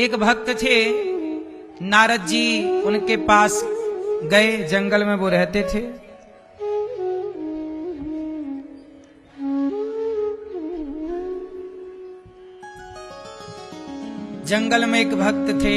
एक भक्त थे, नारद जी उनके पास गए, जंगल में वो रहते थे। जंगल में एक भक्त थे,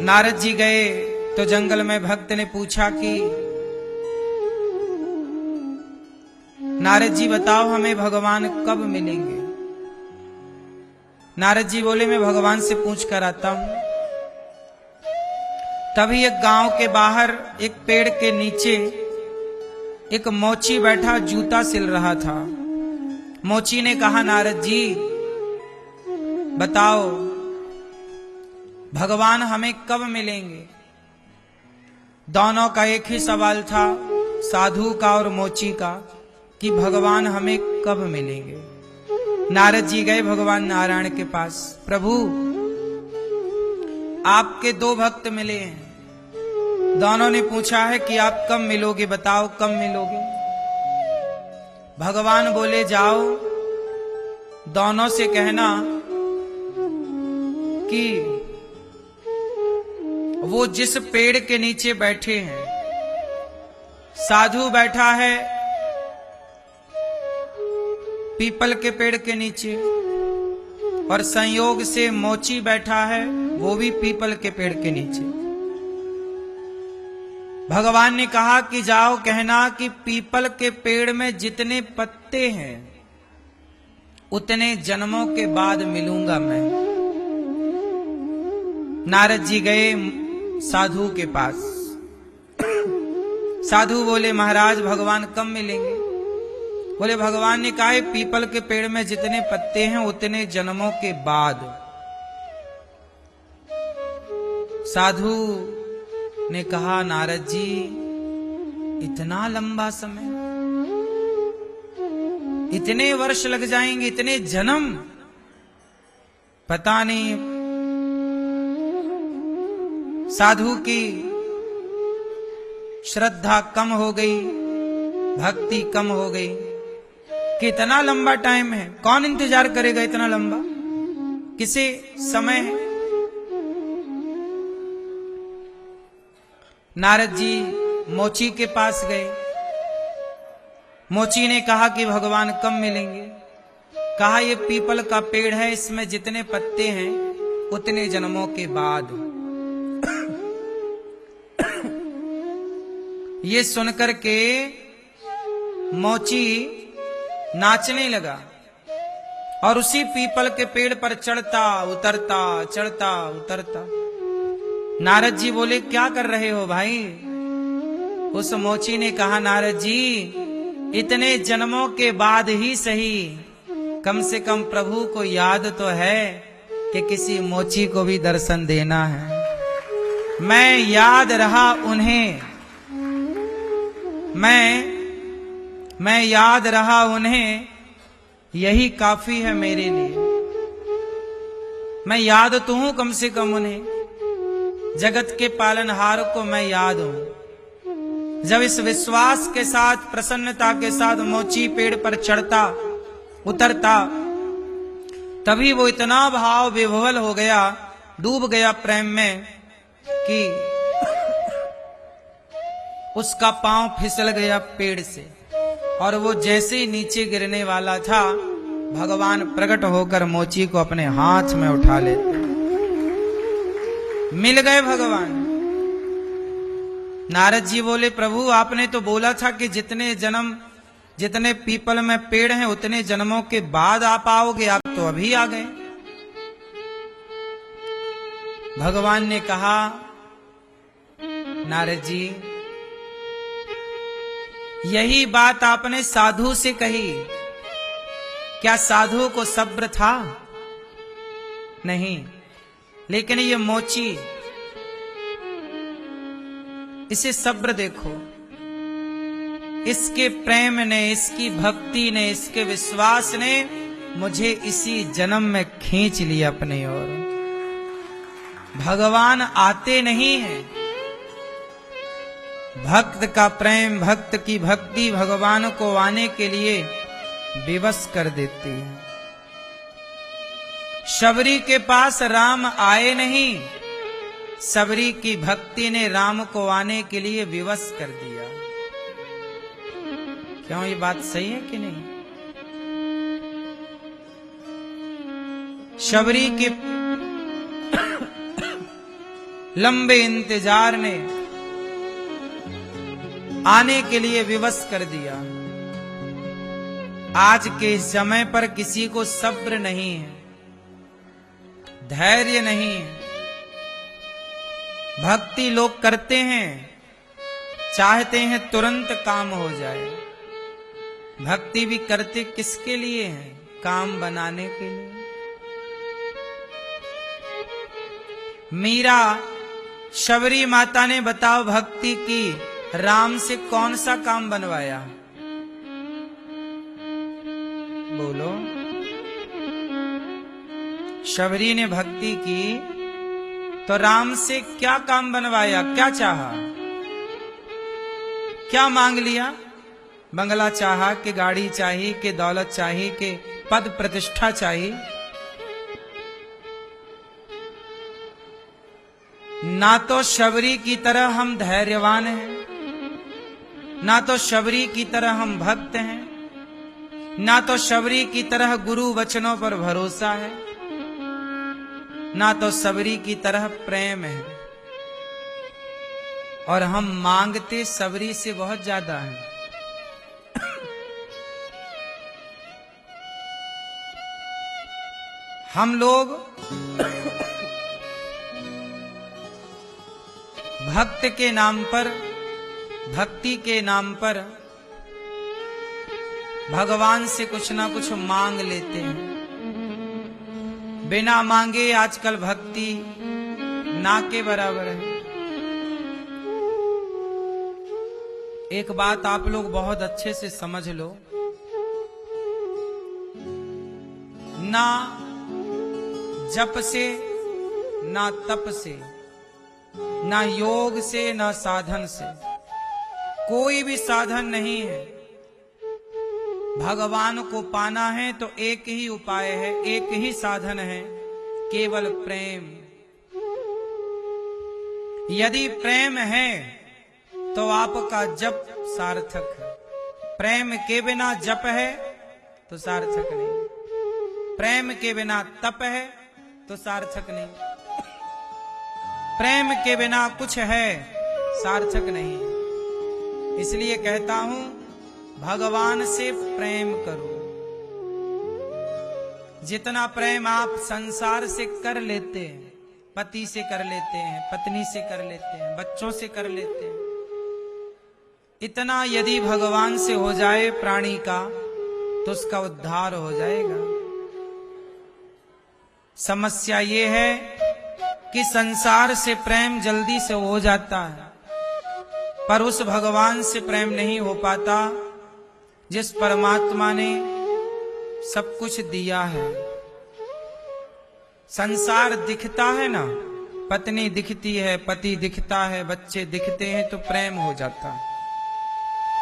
नारद जी गए तो जंगल में भक्त ने पूछा कि नारद जी बताओ हमें भगवान कब मिलेंगे। नारद जी बोले मैं भगवान से पूछ कर आता हूं। तभी एक गांव के बाहर एक पेड़ के नीचे एक मोची बैठा जूता सिल रहा था। मोची ने कहा नारद जी बताओ भगवान हमें कब मिलेंगे। दोनों का एक ही सवाल था, साधु का और मोची का, कि भगवान हमें कब मिलेंगे। नारद जी गए भगवान नारायण के पास, प्रभु आपके दो भक्त मिले हैं, दोनों ने पूछा है कि आप कब मिलोगे, बताओ कब मिलोगे। भगवान बोले जाओ दोनों से कहना कि वो जिस पेड़ के नीचे बैठे हैं, साधु बैठा है पीपल के पेड़ के नीचे और संयोग से मोची बैठा है वो भी पीपल के पेड़ के नीचे। भगवान ने कहा कि जाओ कहना कि पीपल के पेड़ में जितने पत्ते हैं उतने जन्मों के बाद मिलूंगा मैं। नारद जी गए साधु के पास। साधु बोले महाराज भगवान कब मिलेंगे। बोले भगवान ने कहा है पीपल के पेड़ में जितने पत्ते हैं उतने जन्मों के बाद। साधु ने कहा नारद जी इतना लंबा समय, इतने वर्ष लग जाएंगे, इतने जन्म, पता नहीं। साधु की श्रद्धा कम हो गई, भक्ति कम हो गई। कितना लंबा टाइम है, कौन इंतजार करेगा इतना लंबा, किसे समय है। नारद जी मोची के पास गए। मोची ने कहा कि भगवान कब मिलेंगे। कहा ये पीपल का पेड़ है, इसमें जितने पत्ते हैं उतने जन्मों के बाद। ये सुनकर के मोची नाचने लगा और उसी पीपल के पेड़ पर चढ़ता उतरता चढ़ता उतरता। नारद जी बोले क्या कर रहे हो भाई। उस मोची ने कहा नारद जी इतने जन्मों के बाद ही सही, कम से कम प्रभु को याद तो है कि किसी मोची को भी दर्शन देना है। मैं याद रहा उन्हें, मैं याद रहा उन्हें, यही काफी है मेरे लिए। मैं याद तो हूं कम से कम उन्हें, जगत के पालनहार को मैं याद हूं। जब इस विश्वास के साथ प्रसन्नता के साथ मोची पेड़ पर चढ़ता उतरता, तभी वो इतना भाव विभोल हो गया, डूब गया प्रेम में कि उसका पांव फिसल गया पेड़ से और वो जैसे ही नीचे गिरने वाला था, भगवान प्रकट होकर मोची को अपने हाथ में उठा लेते। मिल गए भगवान। नारद जी बोले प्रभु आपने तो बोला था कि जितने पीपल में पेड़ हैं उतने जन्मों के बाद आप आओगे, आप तो अभी आ गए। भगवान ने कहा नारद जी यही बात आपने साधु से कही, क्या साधु को सब्र था? नहीं, लेकिन ये मोची, इसे सब्र देखो, इसके प्रेम ने, इसकी भक्ति ने, इसके विश्वास ने मुझे इसी जन्म में खींच लिया अपनी ओर। भगवान आते नहीं हैं, भक्त का प्रेम, भक्त की भक्ति भगवान को आने के लिए विवश कर देती है। शबरी के पास राम आए नहीं, शबरी की भक्ति ने राम को आने के लिए विवश कर दिया। क्यों, ये बात सही है कि नहीं? शबरी के लंबे इंतजार ने आने के लिए विवश कर दिया। आज के समय पर किसी को सब्र नहीं है, धैर्य नहीं है। भक्ति लोग करते हैं, चाहते हैं तुरंत काम हो जाए। भक्ति भी करते किसके लिए हैं? काम बनाने के लिए। मीरा शबरी माता ने बताओ भक्ति की, राम से कौन सा काम बनवाया? बोलो। शबरी ने भक्ति की तो राम से क्या काम बनवाया? क्या चाहा? क्या मांग लिया? बंगला चाहा कि गाड़ी चाहिए कि दौलत चाहिए कि पद प्रतिष्ठा चाहिए? ना तो शबरी की तरह हम धैर्यवान हैं, ना तो शबरी की तरह हम भक्त हैं, ना तो शबरी की तरह गुरु वचनों पर भरोसा है, ना तो शबरी की तरह प्रेम है। और हम मांगते शबरी से बहुत ज्यादा है। हम लोग भक्त के नाम पर, भक्ति के नाम पर भगवान से कुछ ना कुछ मांग लेते हैं। बिना मांगे आजकल भक्ति ना के बराबर है। एक बात आप लोग बहुत अच्छे से समझ लो, ना जप से, ना तप से, ना योग से, ना साधन से, कोई भी साधन नहीं है। भगवान को पाना है तो एक ही उपाय है, एक ही साधन है, केवल प्रेम। यदि प्रेम है तो आपका जप सार्थक है। प्रेम के बिना जप है तो सार्थक नहीं। प्रेम के बिना तप है तो सार्थक नहीं। प्रेम के बिना कुछ है सार्थक नहीं। इसलिए कहता हूं, भगवान से प्रेम करो। जितना प्रेम आप संसार से कर लेते हैं, पति से कर लेते हैं, पत्नी से कर लेते हैं, बच्चों से कर लेते हैं, इतना यदि भगवान से हो जाए प्राणी का, तो उसका उद्धार हो जाएगा। समस्या ये है कि संसार से प्रेम जल्दी से हो जाता है, पर उस भगवान से प्रेम नहीं हो पाता जिस परमात्मा ने सब कुछ दिया है। संसार दिखता है ना, पत्नी दिखती है, पति दिखता है, बच्चे दिखते हैं तो प्रेम हो जाता है।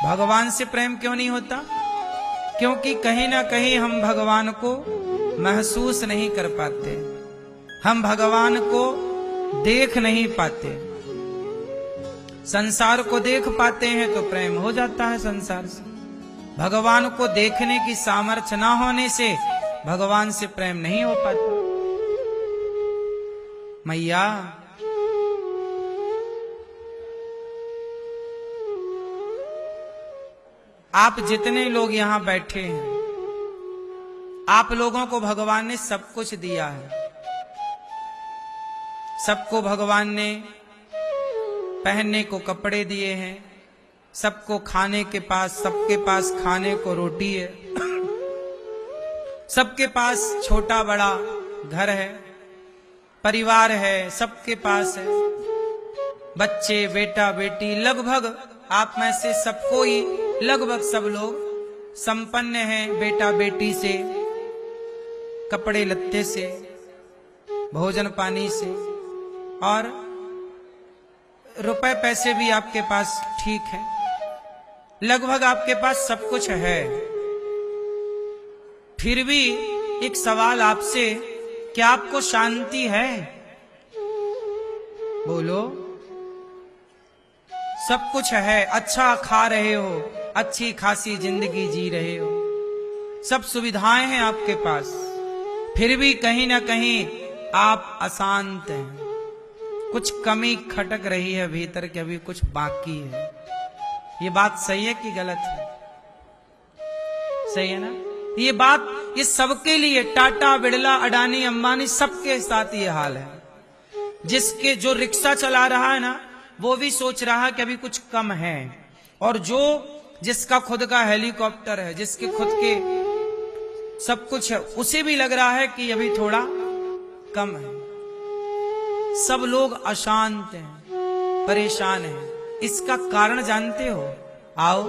भगवान से प्रेम क्यों नहीं होता? क्योंकि कहीं ना कहीं हम भगवान को महसूस नहीं कर पाते, हम भगवान को देख नहीं पाते। संसार को देख पाते हैं तो प्रेम हो जाता है संसार से। भगवान को देखने की सामर्थ्य ना होने से भगवान से प्रेम नहीं हो पाता। मैया, आप जितने लोग यहां बैठे हैं, आप लोगों को भगवान ने सब कुछ दिया है। सबको भगवान ने पहनने को कपड़े दिए हैं, सबको खाने के पास, सबके पास खाने को रोटी है, सबके पास छोटा बड़ा घर है, परिवार है, सबके पास है, बच्चे, बेटा बेटी, लगभग आप में से सबको ही, लगभग सब लोग संपन्न हैं बेटा बेटी से, कपड़े लत्ते से, भोजन पानी से, और रुपए पैसे भी आपके पास ठीक है। लगभग आपके पास सब कुछ है। फिर भी एक सवाल आपसे क्या आपको शांति है? बोलो। सब कुछ है, अच्छा खा रहे हो, अच्छी खासी जिंदगी जी रहे हो, सब सुविधाएं हैं आपके पास, फिर भी कहीं ना कहीं आप अशांत हैं। कुछ कमी खटक रही है भीतर के, अभी कुछ बाकी है। ये बात सही है कि गलत है? सही है ना? ये बात ये सबके लिए, टाटा, बिड़ला, अडानी, अंबानी, सबके साथ ये हाल है। जिसके जो रिक्शा चला रहा है ना, वो भी सोच रहा है कि अभी कुछ कम है, और जिसका खुद का हेलीकॉप्टर है, जिसके खुद के सब कुछ है, उसे भी लग रहा है कि अभी थोड़ा कम है। सब लोग अशांत हैं, परेशान हैं। इसका कारण जानते हो? आओ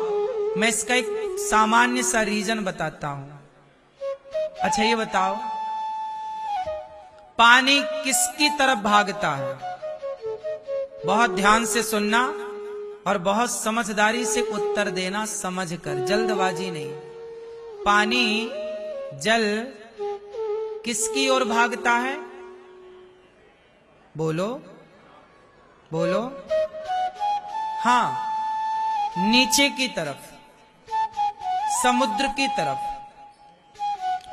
मैं इसका एक सामान्य सा रीजन बताता हूं। अच्छा ये बताओ, पानी किसकी तरफ भागता है? बहुत ध्यान से सुनना और बहुत समझदारी से उत्तर देना, समझकर, जल्दबाजी नहीं। पानी, जल किसकी ओर भागता है? बोलो बोलो। हां, नीचे की तरफ, समुद्र की तरफ।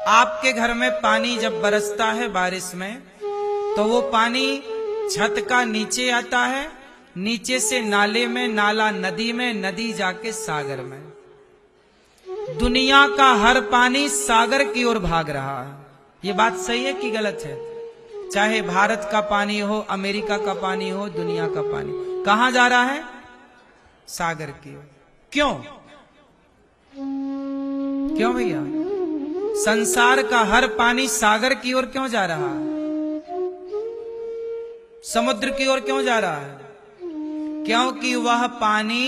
आपके घर में पानी जब बरसता है बारिश में, तो वो पानी छत का नीचे आता है, नीचे से नाले में, नाला नदी में, नदी जाके सागर में। दुनिया का हर पानी सागर की ओर भाग रहा है। ये बात सही है कि गलत है? चाहे भारत का पानी हो, अमेरिका का पानी हो, दुनिया का पानी कहां जा रहा है? सागर की ओर। क्यों? क्यों भैया? संसार का हर पानी सागर की ओर क्यों जा रहा है? समुद्र की ओर क्यों जा रहा है? क्योंकि वह पानी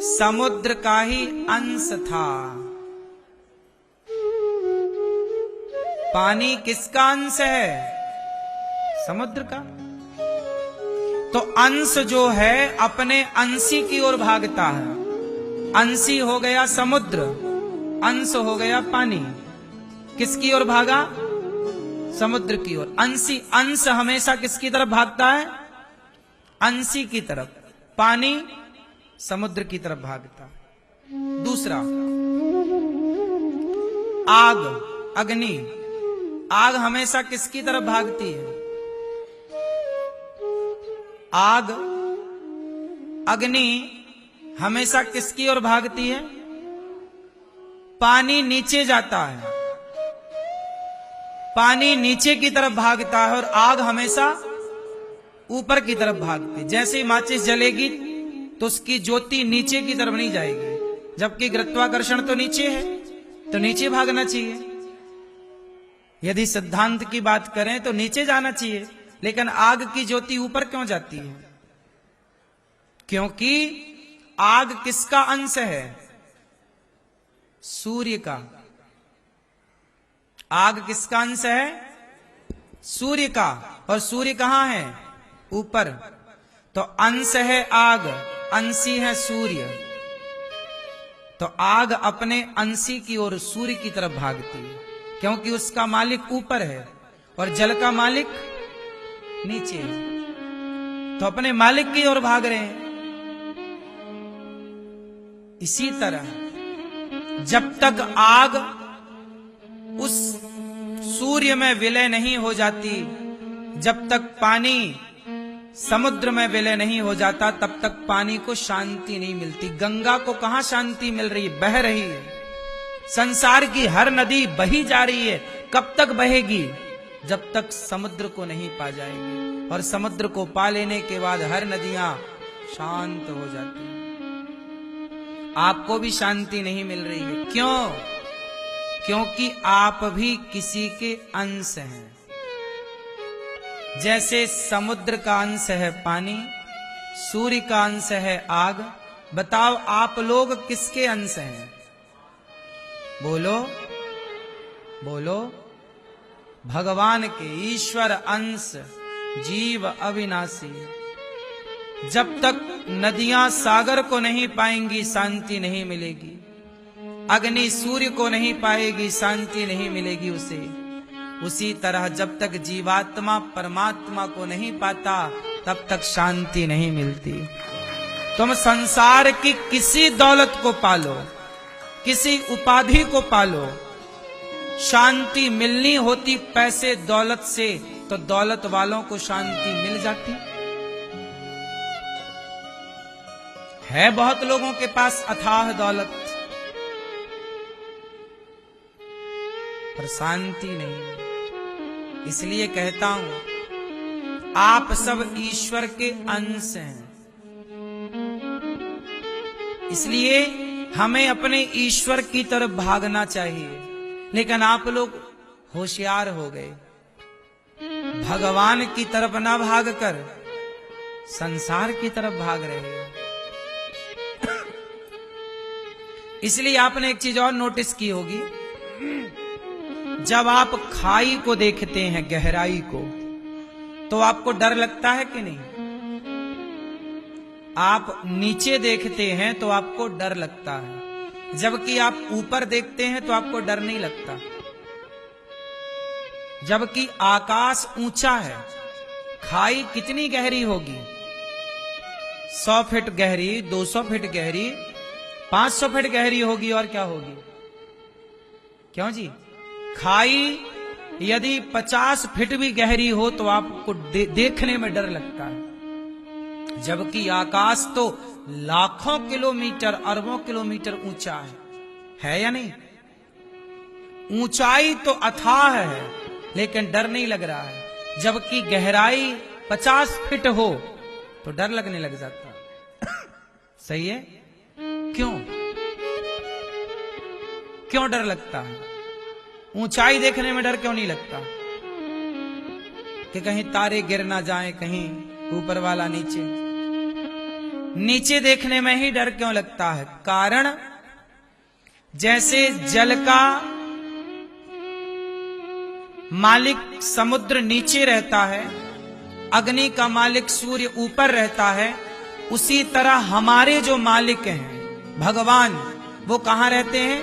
समुद्र का ही अंश था। पानी किसका अंश है? समुद्र का। तो अंश जो है अपने अंशी की ओर भागता है। अंशी हो गया समुद्र, अंश हो गया पानी। किसकी ओर भागा? समुद्र की ओर। अंशी, अंश हमेशा किसकी तरफ भागता है? अंशी की तरफ। पानी समुद्र की तरफ भागता। दूसरा, आग, अग्नि। आग हमेशा किसकी तरफ भागती है? आग, अग्नि हमेशा किसकी ओर भागती है? पानी नीचे जाता है, पानी नीचे की तरफ भागता है, और आग हमेशा ऊपर की तरफ भागती है। जैसे ही माचिस जलेगी तो उसकी ज्योति नीचे की तरफ नहीं जाएगी, जबकि गुरुत्वाकर्षण तो नीचे है, तो नीचे भागना चाहिए। यदि सिद्धांत की बात करें तो नीचे जाना चाहिए, लेकिन आग की ज्योति ऊपर क्यों जाती है? क्योंकि आग किसका अंश है? सूर्य का। आग किसका अंश है? सूर्य का। और सूर्य कहां है? ऊपर। तो अंश है आग, अंशी है सूर्य। तो आग अपने अंशी की ओर, सूर्य की तरफ भागती है, क्योंकि उसका मालिक ऊपर है और जल का मालिक नीचे है। तो अपने मालिक की ओर भाग रहे हैं। इसी तरह जब तक आग उस सूर्य में विलय नहीं हो जाती, जब तक पानी समुद्र में विलय नहीं हो जाता, तब तक पानी को शांति नहीं मिलती। गंगा को कहां शांति मिल रही है? बह रही है। संसार की हर नदी बही जा रही है। कब तक बहेगी? जब तक समुद्र को नहीं पा जाएगी। और समुद्र को पा लेने के बाद हर नदियां शांत हो जाती हैं। आपको भी शांति नहीं मिल रही है। क्यों? क्योंकि आप भी किसी के अंश हैं। जैसे समुद्र का अंश है पानी, सूर्य का अंश है आग। बताओ आप लोग किसके अंश हैं? बोलो बोलो। भगवान के, ईश्वर अंश, जीव अविनाशी। जब तक नदियां सागर को नहीं पाएंगी, शांति नहीं मिलेगी। अग्नि सूर्य को नहीं पाएगी, शांति नहीं मिलेगी उसे। उसी तरह जब तक जीवात्मा परमात्मा को नहीं पाता तब तक शांति नहीं मिलती। तुम संसार की किसी दौलत को पालो, किसी उपाधि को पालो, शांति मिलनी होती पैसे दौलत से, तो दौलत वालों को शांति मिल जाती है। बहुत लोगों के पास अथाह दौलत, पर शांति नहीं। इसलिए कहता हूं आप सब ईश्वर के अंश हैं, इसलिए हमें अपने ईश्वर की तरफ भागना चाहिए। लेकिन आप लोग होशियार हो गए, भगवान की तरफ ना भागकर संसार की तरफ भाग रहे हैं। इसलिए आपने एक चीज और नोटिस की होगी, जब आप खाई को देखते हैं, गहराई को, तो आपको डर लगता है कि नहीं? आप नीचे देखते हैं तो आपको डर लगता है, जबकि आप ऊपर देखते हैं तो आपको डर नहीं लगता। जबकि आकाश ऊंचा है, खाई कितनी गहरी होगी? 100 फीट गहरी, 200 फीट गहरी, 500 फीट गहरी होगी, और क्या होगी? क्यों जी? खाई यदि 50 फीट भी गहरी हो तो आपको देखने में डर लगता है, जबकि आकाश तो लाखों किलोमीटर, अरबों किलोमीटर ऊंचा है या नहीं? ऊंचाई तो अथाह है, लेकिन डर नहीं लग रहा है। जबकि गहराई 50 फीट हो तो डर लगने लग जाता है। सही है? क्यों डर लगता है? ऊंचाई देखने में डर क्यों नहीं लगता? कि कहीं तारे गिर ना जाएं, कहीं ऊपर वाला नीचे देखने में ही डर क्यों लगता है? कारण जैसे जल का मालिक समुद्र नीचे रहता है, अग्नि का मालिक सूर्य ऊपर रहता है, उसी तरह हमारे जो मालिक हैं भगवान, वो कहां रहते हैं?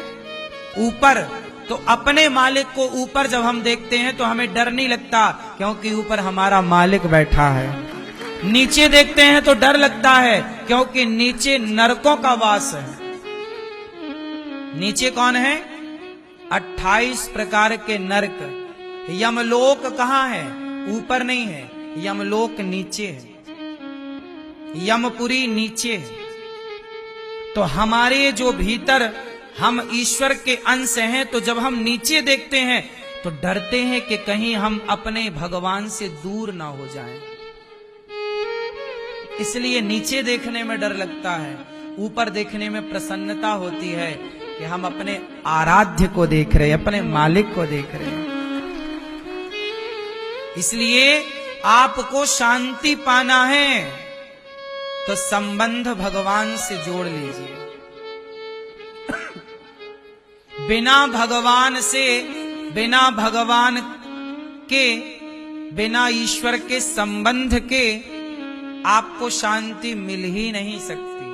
ऊपर। तो अपने मालिक को ऊपर जब हम देखते हैं तो हमें डर नहीं लगता, क्योंकि ऊपर हमारा मालिक बैठा है। नीचे देखते हैं तो डर लगता है, क्योंकि नीचे नरकों का वास है। नीचे कौन है? 28 प्रकार के नरक। यमलोक कहां है? ऊपर नहीं है, यमलोक नीचे है, यमपुरी नीचे है। तो हमारे जो भीतर हम ईश्वर के अंश हैं, तो जब हम नीचे देखते हैं तो डरते हैं कि कहीं हम अपने भगवान से दूर ना हो जाएं। इसलिए नीचे देखने में डर लगता है, ऊपर देखने में प्रसन्नता होती है कि हम अपने आराध्य को देख रहे हैं, अपने मालिक को देख रहे हैं। इसलिए आपको शांति पाना है तो संबंध भगवान से जोड़ लीजिए। बिना भगवान से, बिना भगवान के, बिना ईश्वर के संबंध के आपको शांति मिल ही नहीं सकती।